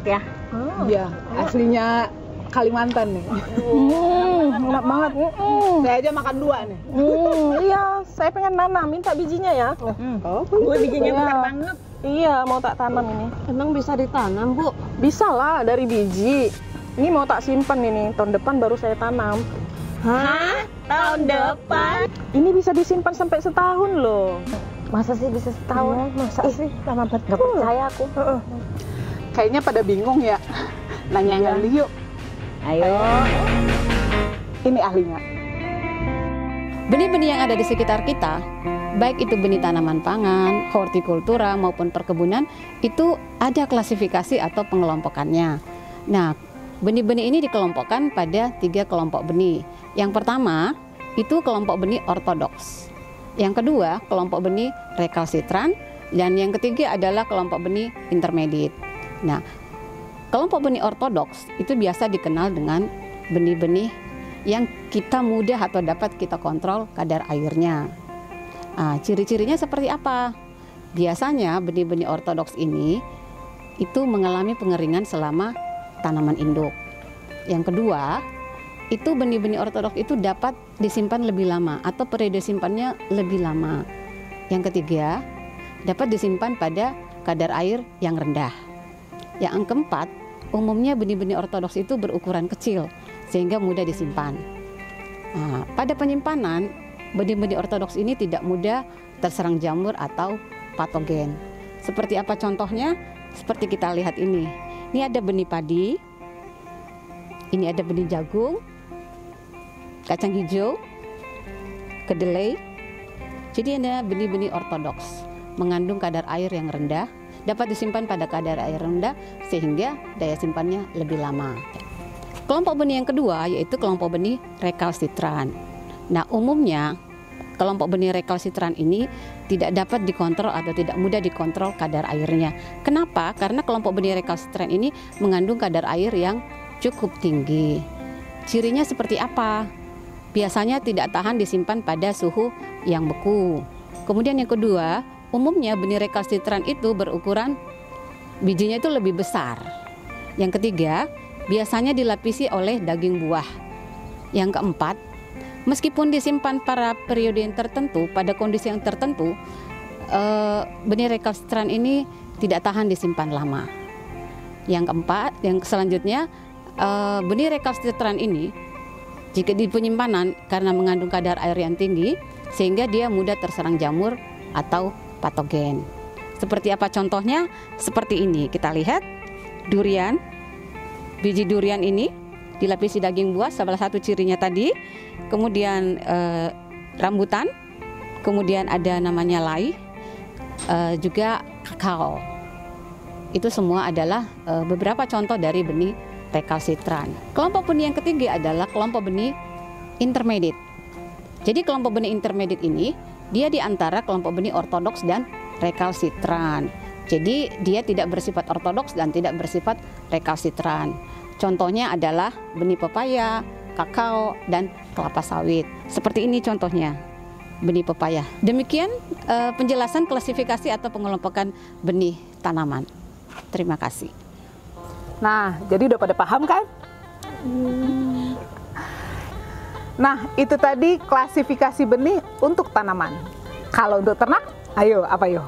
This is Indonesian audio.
enak ya. Iya, aslinya Kalimantan nih. Enak banget. Saya aja makan 2 nih. Iya, saya pengen nanam, minta bijinya ya. Oh, Gue bijinya Iya. besar banget. Iya, mau tak tanam ini. Emang bisa ditanam, Bu? Bisa lah, dari biji. Ini mau tak simpan ini, tahun depan baru saya tanam. Hah? Tahun depan? Ini bisa disimpan sampai setahun loh. Masa sih bisa setahun? Masa sih? Lama banget. Gak percaya aku. kayaknya pada bingung ya. Nanya ahli yuk. Ayo. Ini ahlinya. Benih-benih yang ada di sekitar kita, baik itu benih tanaman pangan, hortikultura maupun perkebunan, itu ada klasifikasi atau pengelompokannya. Nah, benih-benih ini dikelompokkan pada 3 kelompok benih. Yang pertama, itu kelompok benih ortodoks. Yang kedua, kelompok benih rekalsitran. Dan yang ketiga adalah kelompok benih intermediate. Nah, kelompok benih ortodoks itu biasa dikenal dengan benih-benih yang kita mudah atau dapat kita kontrol kadar airnya. Nah, ciri-cirinya seperti apa? Biasanya benih-benih ortodoks ini itu mengalami pengeringan selama tanaman induk. Yang kedua, itu benih-benih ortodoks itu dapat disimpan lebih lama atau periode simpannya lebih lama. Yang ketiga, dapat disimpan pada kadar air yang rendah. Yang keempat, umumnya benih-benih ortodoks itu berukuran kecil sehingga mudah disimpan. Nah, pada penyimpanan, benih-benih ortodoks ini tidak mudah terserang jamur atau patogen. Seperti apa contohnya? Seperti kita lihat ini. Ini ada benih padi, ini ada benih jagung, kacang hijau, kedelai. Jadi ada benih-benih ortodoks, mengandung kadar air yang rendah, dapat disimpan pada kadar air rendah sehingga daya simpannya lebih lama. Kelompok benih yang kedua yaitu kelompok benih rekalsitran. Nah, umumnya kelompok benih rekalsitran ini tidak dapat dikontrol atau tidak mudah dikontrol kadar airnya. Kenapa? Karena kelompok benih rekalsitran ini mengandung kadar air yang cukup tinggi. Cirinya seperti apa? Biasanya tidak tahan disimpan pada suhu yang beku. Kemudian yang kedua, umumnya benih rekalsitran itu berukuran bijinya itu lebih besar. Yang ketiga, biasanya dilapisi oleh daging buah. Yang keempat, meskipun disimpan pada periode yang tertentu, pada kondisi yang tertentu, benih rekalsitran ini tidak tahan disimpan lama. Yang keempat, yang selanjutnya, benih rekalsitran ini jika di penyimpanan karena mengandung kadar air yang tinggi, sehingga dia mudah terserang jamur atau patogen. Seperti apa contohnya? Seperti ini, kita lihat durian. Biji durian ini dilapisi daging buah, salah satu cirinya tadi. Kemudian rambutan, kemudian ada namanya lai, juga kakao. Itu semua adalah beberapa contoh dari benih rekalsitran. Kelompok benih yang ketiga adalah kelompok benih intermediate. Jadi kelompok benih intermediate ini dia di antara kelompok benih ortodoks dan rekalsitran. Jadi dia tidak bersifat ortodoks dan tidak bersifat rekalsitran. Contohnya adalah benih pepaya, kakao, dan kelapa sawit. Seperti ini contohnya, benih pepaya. Demikian penjelasan klasifikasi atau pengelompokan benih tanaman. Terima kasih. Nah, jadi udah pada paham kan? Nah, itu tadi klasifikasi benih untuk tanaman. Kalau untuk ternak, ayo apa yo?